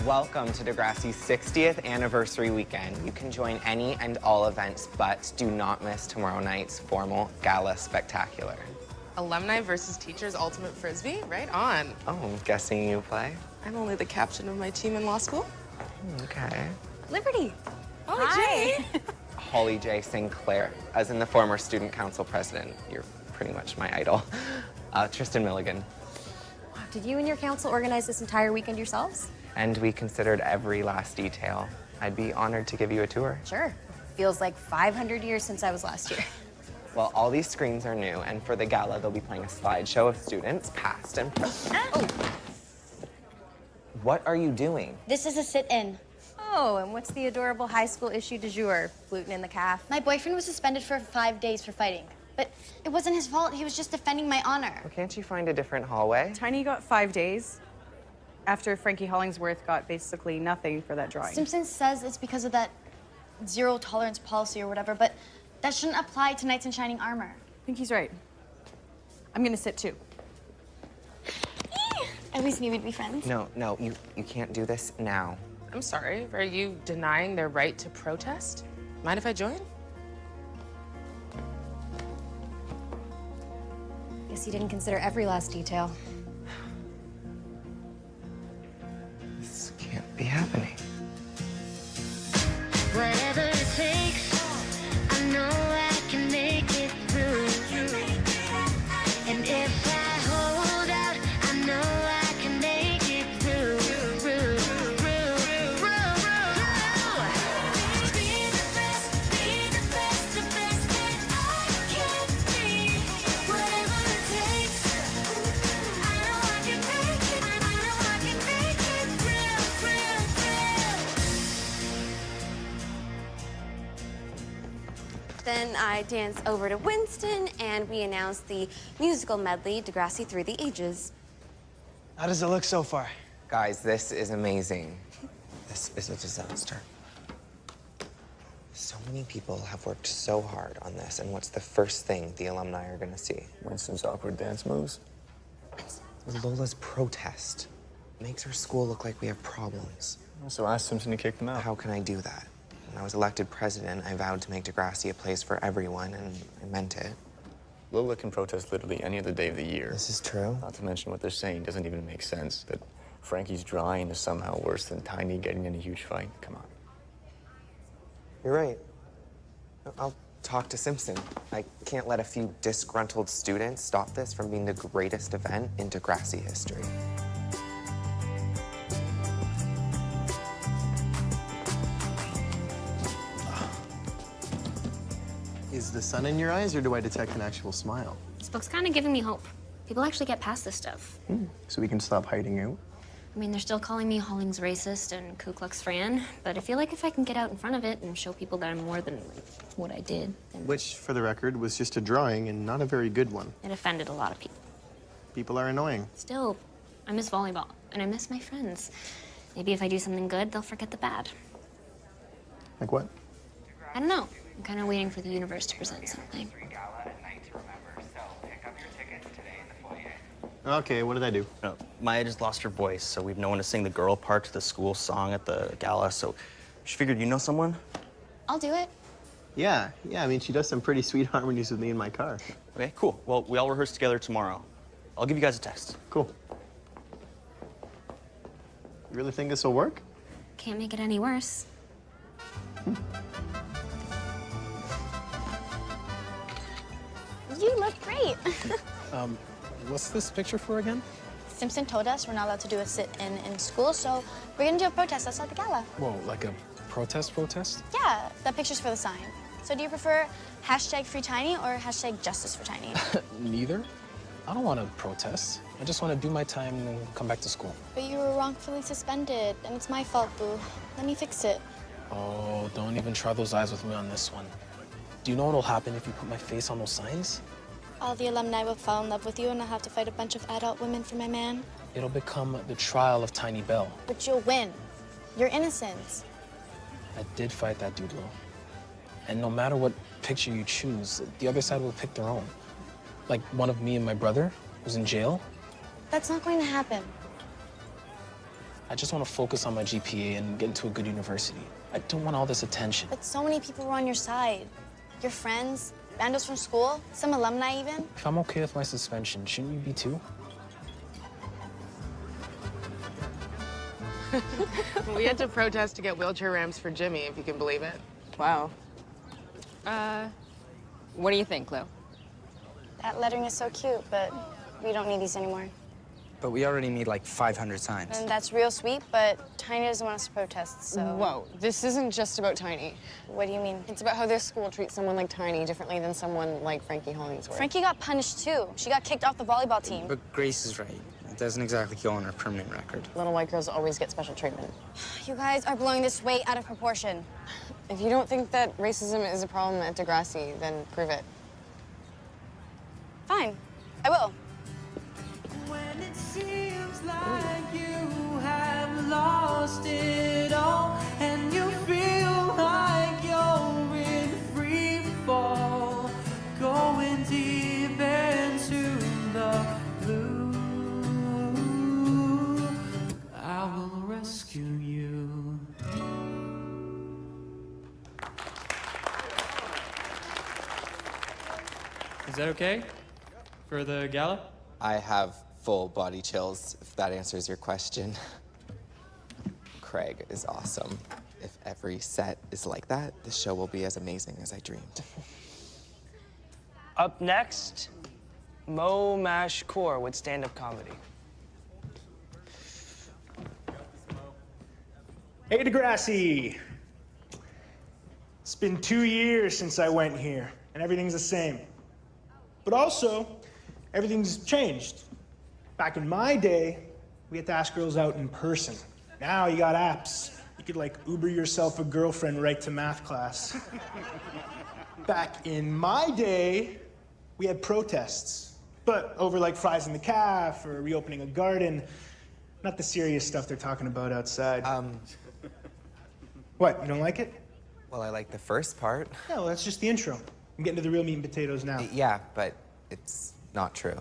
Welcome to Degrassi's 60th anniversary weekend. You can join any and all events, but do not miss tomorrow night's formal gala spectacular. Alumni versus teachers ultimate frisbee? Right on. Oh, I'm guessing you play? I'm only the captain of my team in law school. Okay. Liberty. Oh, Hi. Jay. Holly J. Sinclair, as in the former student council president. You're pretty much my idol. Tristan Milligan. Did you and your council organize this entire weekend yourselves? And we considered every last detail. I'd be honored to give you a tour. Sure. Feels like 500 years since I was last here. Well, all these screens are new, and for the gala, they'll be playing a slideshow of students, past and present. Oh. What are you doing? This is a sit-in. Oh, and what's the adorable high school issue du jour? Gluten in the calf? My boyfriend was suspended for 5 days for fighting. But it wasn't his fault. He was just defending my honor. Well, can't you find a different hallway? Tiny got 5 days after Frankie Hollingsworth got basically nothing for that drawing. Simpson says it's because of that zero tolerance policy or whatever, but that shouldn't apply to knights in shining armor. I think he's right. I'm gonna sit too. I always knew we'd be friends. No, you can't do this now. I'm sorry, are you denying their right to protest? Mind if I join? Guess you didn't consider every last detail. This can't be happening. Whatever it takes, I know I can make it through. And if I hold out, I know I can make it through. Be the best, the best that I can be. Whatever it takes, I know I can make it. I know I can make it real. Then I danced over to Winston, and we announced the musical medley, Degrassi Through the Ages. How does it look so far? Guys, this is amazing. This is a disaster. So many people have worked so hard on this, and what's the first thing the alumni are gonna see? Winston's awkward dance moves. Lola's protest makes our school look like we have problems. So ask Simpson to kick them out. How can I do that? When I was elected president, I vowed to make Degrassi a place for everyone, and I meant it. Lola can protest literally any other day of the year. This is true. Not to mention what they're saying doesn't even make sense. That Frankie's drawing is somehow worse than Tiny getting in a huge fight. Come on. You're right. I'll talk to Simpson. I can't let a few disgruntled students stop this from being the greatest event in Degrassi history. Is the sun in your eyes, or do I detect an actual smile? This book's kind of giving me hope. People actually get past this stuff. So we can stop hiding out? I mean, they're still calling me Hollings racist and Ku Klux Fran, but I feel like if I can get out in front of it and show people that I'm more than like, what I did, then Which, for the record, was just a drawing and not a very good one. it offended a lot of people. People are annoying. Still, I miss volleyball, and I miss my friends. Maybe if I do something good, they'll forget the bad. Like what? I don't know. I'm kind of waiting for the universe to present something. Okay, what did I do? No, Maya just lost her voice, so we've no one to sing the girl part to the school song at the gala, so she figured you know someone? I'll do it. Yeah, I mean, she does some pretty sweet harmonies with me in my car. Okay, cool. Well, we all rehearse together tomorrow. I'll give you guys a text. Cool. You really think this will work? Can't make it any worse. You look great. What's this picture for again? Simpson told us we're not allowed to do a sit-in in school, so we're gonna do a protest outside the gala. Whoa, like a protest? Yeah, that picture's for the sign. So do you prefer #FreeTiny or #JusticeForTiny? Neither. I don't want to protest. I just want to do my time and come back to school. But you were wrongfully suspended, and it's my fault, boo. Let me fix it. Oh, don't even try those eyes with me on this one. Do you know what'll happen if you put my face on those signs? All the alumni will fall in love with you, and I'll have to fight a bunch of adult women for my man. It'll become the trial of Tiny Bell. But you'll win. You're innocent. I did fight that dude, Lo. And no matter what picture you choose, the other side will pick their own. Like one of me and my brother who's in jail. That's not going to happen. I just want to focus on my GPA and get into a good university. I don't want all this attention. But so many people were on your side. Your friends, bandos from school, some alumni even. If I'm okay with my suspension, shouldn't you be too? We had to protest to get wheelchair ramps for Jimmy, if you can believe it. Wow. What do you think, Lou? That lettering is so cute, but we don't need these anymore. But we already need like 500 signs. And that's real sweet, but Tiny doesn't want us to protest, so... Whoa, this isn't just about Tiny. What do you mean? It's about how this school treats someone like Tiny differently than someone like Frankie Hollingsworth. Frankie got punished too. She got kicked off the volleyball team. But Grace is right. It doesn't exactly go on our permanent record. Little white girls always get special treatment. You guys are blowing this way out of proportion. If you don't think that racism is a problem at Degrassi, then prove it. Fine, I will. When it seems like you have lost it all and you feel like you're in free fall, going deep into the blue, I will rescue you. Is that okay for the gala? I have full body chills, if that answers your question. Craig is awesome. If every set is like that, the show will be as amazing as I dreamed. Up next, Mo Mash Core with stand-up comedy. Hey, Degrassi. It's been 2 years since I went here, and everything's the same. But also, everything's changed. Back in my day, we had to ask girls out in person. Now you got apps. You could like Uber yourself a girlfriend right to math class. Back in my day, we had protests, but over like fries in the caf or reopening a garden. Not the serious stuff they're talking about outside. What, you don't like it? Well, I like the first part. Yeah, well, that's just the intro. I'm getting to the real meat and potatoes now. Yeah, but it's not true.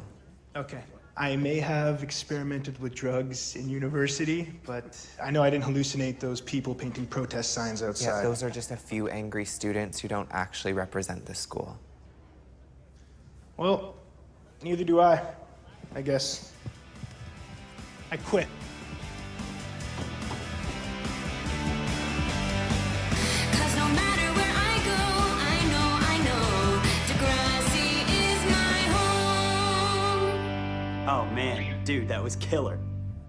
Okay. I may have experimented with drugs in university, but I know I didn't hallucinate those people painting protest signs outside. Yeah, those are just a few angry students who don't actually represent the school. Well, neither do I guess. I quit. Cause no matter where I go, I know, Degrassi is my home. Oh man, dude, that was killer.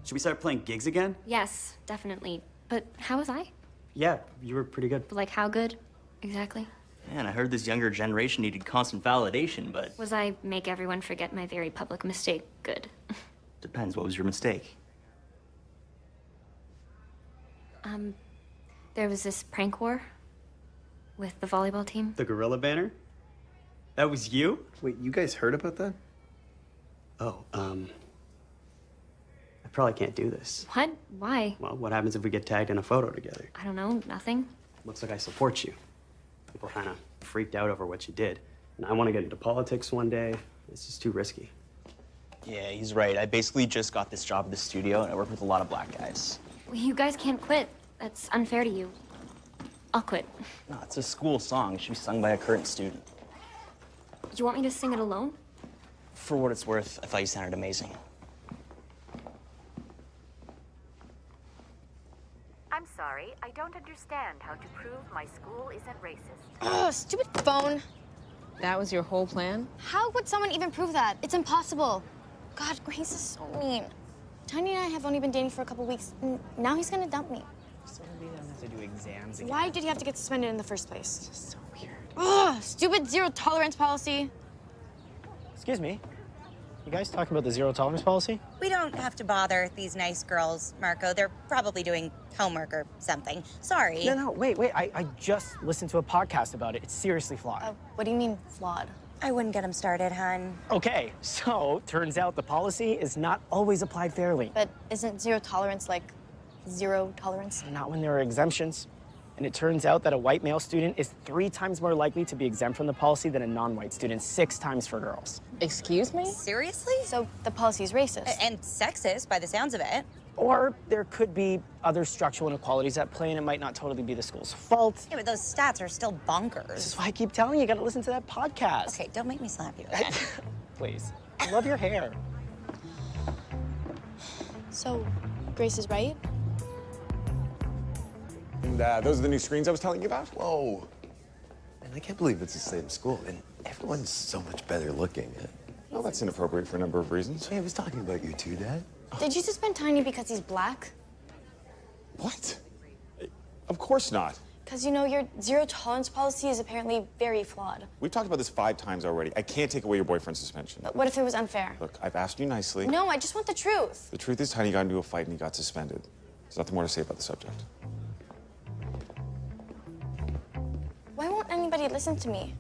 Should we start playing gigs again? Yes, definitely. But how was I? Yeah, you were pretty good. But like, how good? Exactly. Man, I heard this younger generation needed constant validation, but Was I make everyone forget my very public mistake good? depends. What was your mistake? There was this prank war with the volleyball team. The gorilla banner? That was you? Wait, you guys heard about that? Oh, I probably can't do this. What? Why? Well, what happens if we get tagged in a photo together? I don't know, nothing. Looks like I support you. People kind of freaked out over what you did. And I want to get into politics one day. It's just too risky. Yeah, he's right. I basically just got this job at the studio, and I work with a lot of black guys. You guys can't quit. That's unfair to you. I'll quit. No, it's a school song. It should be sung by a current student. You want me to sing it alone? For what it's worth, I thought you sounded amazing. I'm sorry, I don't understand how to prove my school isn't racist. Ugh, stupid phone. That was your whole plan? How would someone even prove that? It's impossible. God, Grace is so mean. Tiny and I have only been dating for a couple weeks, and now he's gonna dump me. So we don't have to do exams again. Why did he have to get suspended in the first place? It's just so weird. Ugh, stupid zero tolerance policy. Excuse me. You guys talking about the zero tolerance policy? We don't have to bother these nice girls, Marco. They're probably doing homework or something. Sorry. No, wait. I just listened to a podcast about it. It's seriously flawed. What do you mean, flawed? I wouldn't get them started, hun. Okay, so turns out the policy is not always applied fairly. But isn't zero tolerance like zero tolerance? Not when there are exemptions. And it turns out that a white male student is 3 times more likely to be exempt from the policy than a non-white student, 6 times for girls. Excuse me? Seriously? So the policy is racist. And sexist, by the sounds of it. Or there could be other structural inequalities at play, and it might not totally be the school's fault. Yeah, but those stats are still bonkers. This is why I keep telling you, you gotta listen to that podcast. Okay, don't make me slap you. Please. I love your hair. So, Grace is right? And those are the new screens I was telling you about? Whoa. And I can't believe it's the same school, and everyone's so much better looking. Well, that's inappropriate for a number of reasons. Hey, I was talking about you too, Dad. Did you suspend Tiny because he's black? What? Of course not. Because, you know, your zero tolerance policy is apparently very flawed. We've talked about this 5 times already. I can't take away your boyfriend's suspension. But what if it was unfair? Look, I've asked you nicely. No, I just want the truth. The truth is, Tiny got into a fight and he got suspended. There's nothing more to say about the subject. Why won't anybody listen to me?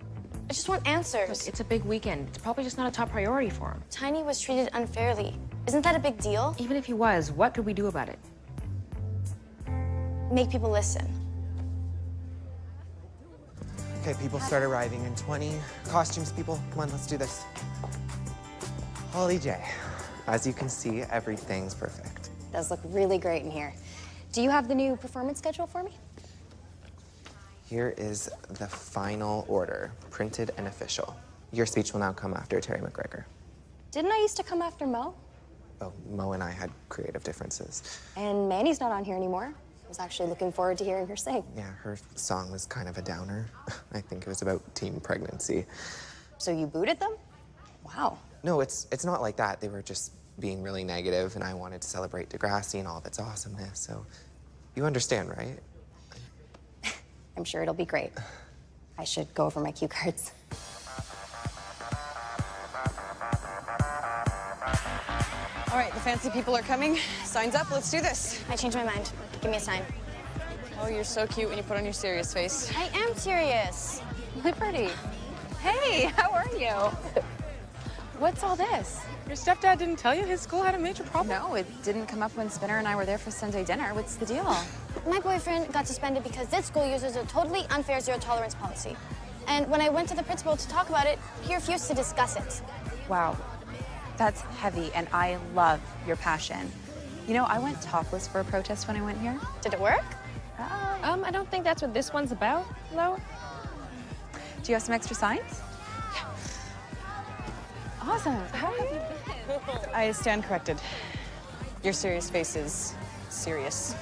I just want answers. Look, it's a big weekend. It's probably just not a top priority for him. Tiny was treated unfairly. Isn't that a big deal? Even if he was, what could we do about it? Make people listen. Okay, people start arriving in 20. Costumes, people, come on, let's do this. Holly J. As you can see, everything's perfect. Does look really great in here. Do you have the new performance schedule for me? Here is the final order, printed and official. Your speech will now come after Terry McGregor. Didn't I used to come after Mo? Oh, Mo and I had creative differences. And Manny's not on here anymore. I was actually looking forward to hearing her sing. Yeah, her song was kind of a downer. I think it was about teen pregnancy. So you booted them? Wow. No, it's not like that. They were just being really negative, and I wanted to celebrate Degrassi and all of its awesomeness, so you understand, right? I'm sure it'll be great. I should go over my cue cards. All right, the fancy people are coming. Signs up, let's do this. I changed my mind. Give me a sign. Oh, you're so cute when you put on your serious face. I am serious. Liberty. Hey, how are you? What's all this? Your stepdad didn't tell you his school had a major problem? No, it didn't come up when Spinner and I were there for Sunday dinner. What's the deal? My boyfriend got suspended because this school uses a totally unfair zero tolerance policy. And when I went to the principal to talk about it, he refused to discuss it. Wow, that's heavy, and I love your passion. You know, I went topless for a protest when I went here. Did it work? I don't think that's what this one's about, though. Do you have some extra signs? Awesome. How are you? I stand corrected. Your serious face is serious.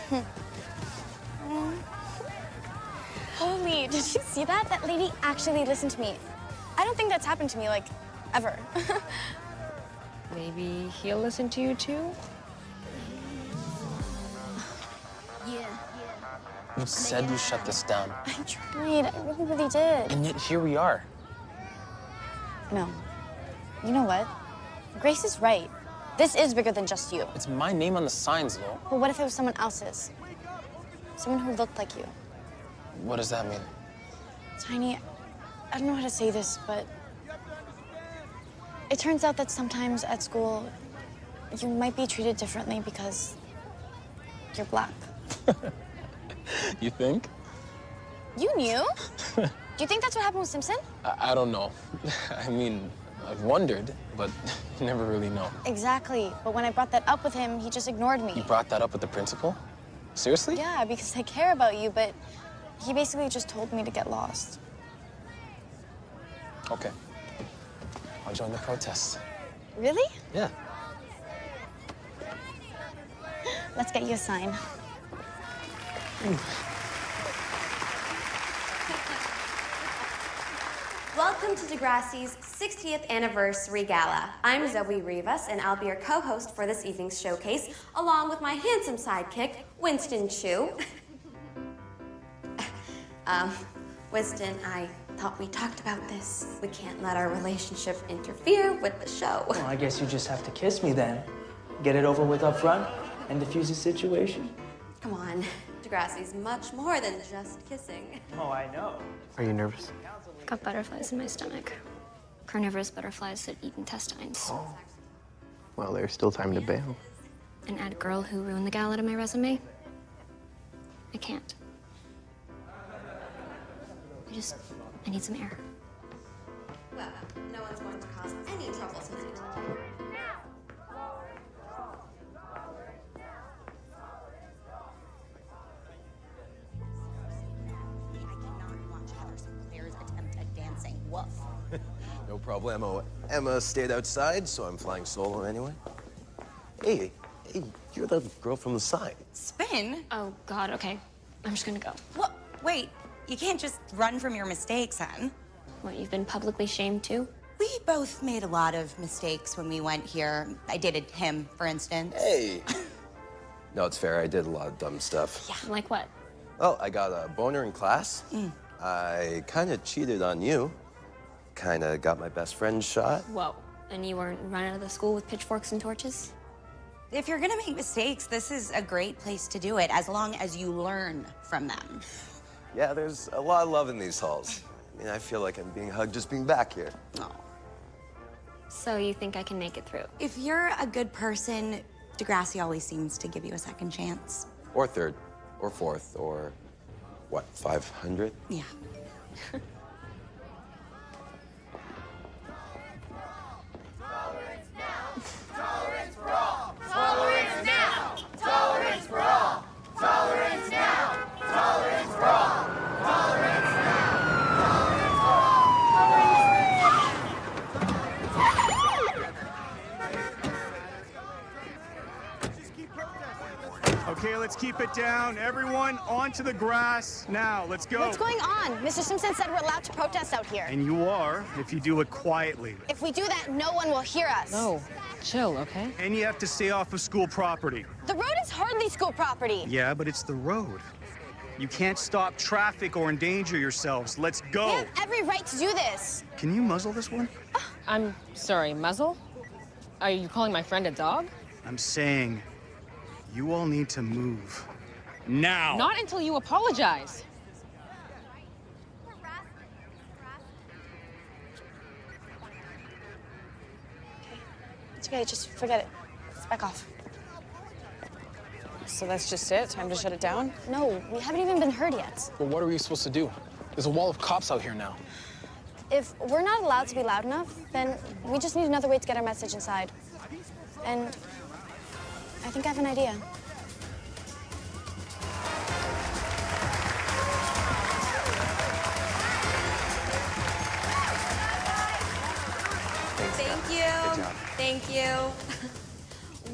Holy, did you see that? That lady actually listened to me. I don't think that's happened to me, like, ever. Maybe he'll listen to you, too? You said you shut this down. I tried, I really, really did. And yet here we are. No. You know what? Grace is right. This is bigger than just you. It's my name on the signs, though. But what if it was someone else's? Someone who looked like you. What does that mean? Tiny, I don't know how to say this, but it turns out that sometimes at school, you might be treated differently because you're black. You think? You knew? Do you think that's what happened with Simpson? I don't know. I mean, I've wondered, but you never really know. Exactly. But when I brought that up with him, he just ignored me. You brought that up with the principal? Seriously? Yeah, because I care about you, but he basically just told me to get lost. Okay. I'll join the protest. Really? Yeah. Let's get you a sign. Welcome to Degrassi's 60th anniversary gala. I'm Zoe Rivas, and I'll be your co-host for this evening's showcase, along with my handsome sidekick, Winston Chu. Winston, I thought we talked about this. We can't let our relationship interfere with the show. Well, I guess you just have to kiss me then. Get it over with up front and diffuse the situation. Come on, Degrassi's much more than just kissing. Oh, I know. Are you nervous? Got butterflies in my stomach. Carnivorous butterflies that eat intestines. Oh. Well, there's still time to bail. And add girl who ruined the gala to my resume? I can't. I need some air. Well, no one's going to cause any trouble tonight. No problemo. Emma stayed outside, so I'm flying solo anyway. Hey, you're the girl from the sign. Spin? Oh, God, okay. I'm just gonna go. What? Wait, you can't just run from your mistakes, hon. What, you've been publicly shamed too? We both made a lot of mistakes when we went here. I dated him, for instance. Hey. No, it's fair. I did a lot of dumb stuff. Yeah. Like what? Well, I got a boner in class. I kind of cheated on you. Kind of got my best friend shot. Whoa. And you weren't run out of the school with pitchforks and torches? If you're gonna make mistakes, this is a great place to do it, as long as you learn from them. Yeah, there's a lot of love in these halls. I mean, I feel like I'm being hugged just being back here. Oh. So you think I can make it through? If you're a good person, Degrassi always seems to give you a second chance. Or third, or fourth, or what, 500? Yeah. Tolerance for all! Tolerance now! Tolerance for all! Tolerance now! Tolerance for all! Tolerance now! Tolerance for all! Okay, let's keep it down. Everyone onto the grass now. Let's go. What's going on? Mr. Simpson said we're allowed to protest out here. And you are, if you do it quietly. If we do that, no one will hear us. No, chill, okay? And you have to stay off of school property. The road is hardly school property. Yeah, but it's the road. You can't stop traffic or endanger yourselves. Let's We go. have every right to do this. Can you muzzle this one? I'm sorry, muzzle? Are you calling my friend a dog? I'm saying you all need to move. Now. Not until you apologize. It's okay, just forget it. Let's back off. So that's just it? Time to shut it down? No, we haven't even been heard yet. Well, what are we supposed to do? There's a wall of cops out here now. If we're not allowed to be loud enough, then we just need another way to get our message inside. And I think I have an idea. Thank you. Good job. Thank you.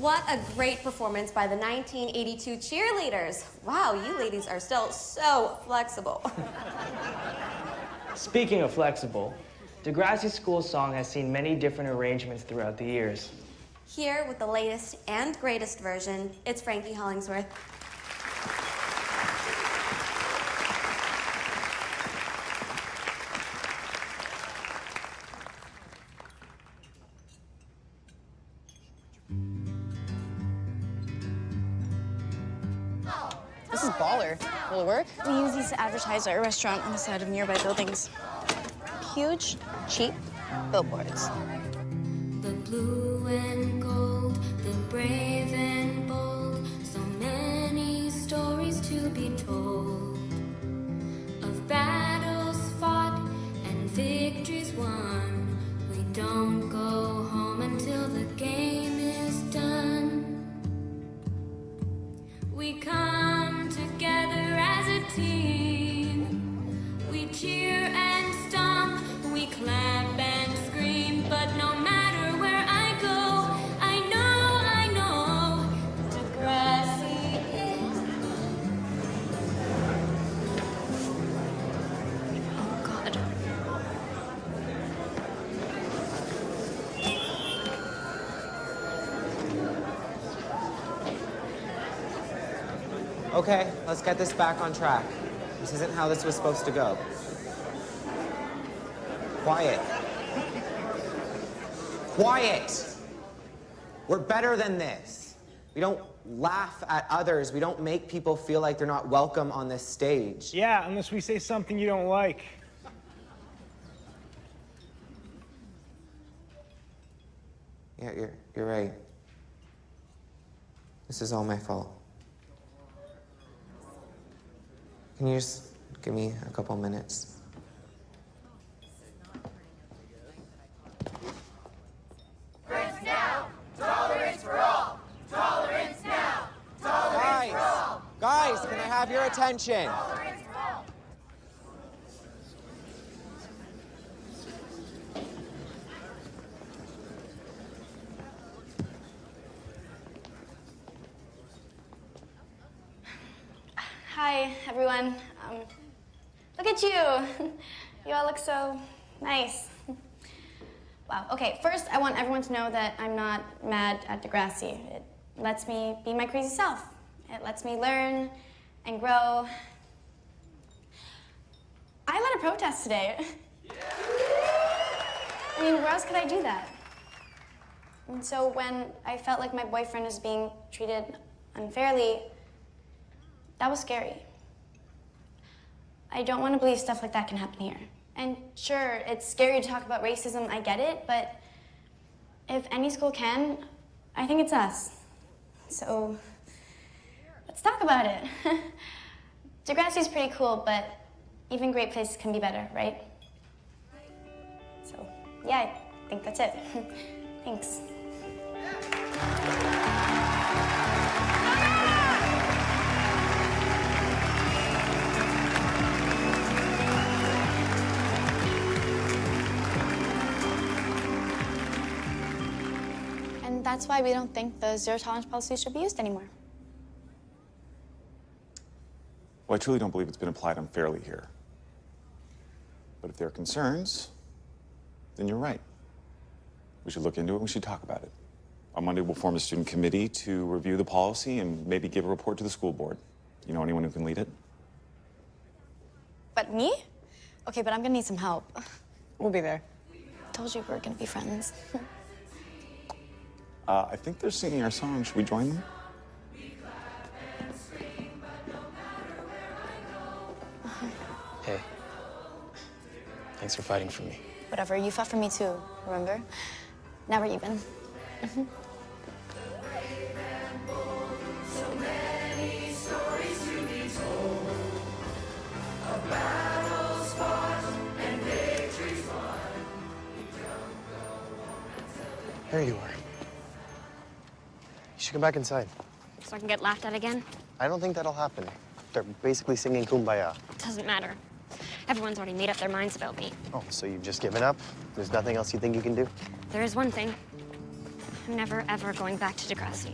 What a great performance by the 1982 cheerleaders. Wow, you ladies are still so flexible. Speaking of flexible, Degrassi's school song has seen many different arrangements throughout the years. Here with the latest and greatest version, it's Frankie Hollingsworth. This is baller. Will it work? We use these to advertise our restaurant on the side of nearby buildings. Huge, cheap billboards. The blue and gold, the brave and bold, so many stories to be told of battles fought and victories won. We don't go home until the game is done. We come together as a team. We cheer and stomp, we clap and scream, but no matter where I go, I know Degrassi is. Oh, God. Okay, let's get this back on track. This isn't how this was supposed to go. Quiet. Quiet! We're better than this. We don't laugh at others. We don't make people feel like they're not welcome on this stage. Yeah, unless we say something you don't like. Yeah, you're right. This is all my fault. Can you just give me a couple minutes? Tolerance now! Tolerance for all! Tolerance now! Tolerance for all! Guys, can I have your attention? Tolerance for all! Hi, everyone. Look at you. You all look so nice. Wow. Okay, first I want everyone to know that I'm not mad at Degrassi. It lets me be my crazy self. It lets me learn and grow. I led a protest today. I mean, where else could I do that? And so when I felt like my boyfriend was being treated unfairly, that was scary. I don't want to believe stuff like that can happen here. And sure, it's scary to talk about racism, I get it, but if any school can, I think it's us. So let's talk about it. Degrassi's pretty cool, but even great places can be better, right? So yeah, I think that's it. Thanks. And that's why we don't think the zero tolerance policy should be used anymore. Well, I truly don't believe it's been applied unfairly here. But if there are concerns, then you're right. We should look into it, we should talk about it. On Monday, we'll form a student committee to review the policy and maybe give a report to the school board. You know anyone who can lead it? But me? Okay, but I'm gonna need some help. We'll be there. Told you we're gonna be friends. I think they're singing our song. Should we join them? Hey, thanks for fighting for me. Whatever, you fought for me too, remember? Now we're even. There you are. You should come back inside. So I can get laughed at again? I don't think that'll happen. They're basically singing Kumbaya. Doesn't matter. Everyone's already made up their minds about me. Oh, so you've just given up? There's nothing else you think you can do? There is one thing. I'm never, ever going back to Degrassi.